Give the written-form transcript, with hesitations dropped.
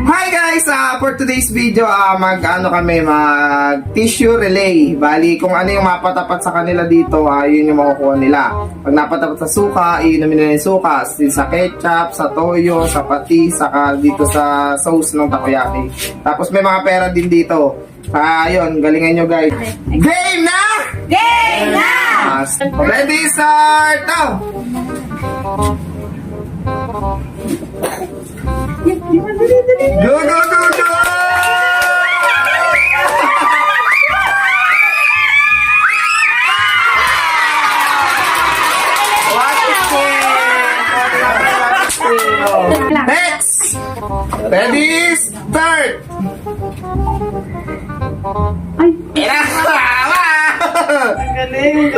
Hi guys! For today's video, mag-tissue relay. Bali, kung ano yung mapatapat sa kanila dito, yun yung makukuha nila. Pag napatapat sa suka, iinumin nila yung suka. Sa ketchup, sa toyo, sa patis, saka dito sa sauce ng takoyaki. Tapos may mga pera din dito. Yun, galingan nyo guys. Game na! Game na! Ready, start! Now! Go, go, go, go! Next! Ready, start! Ay! Galing!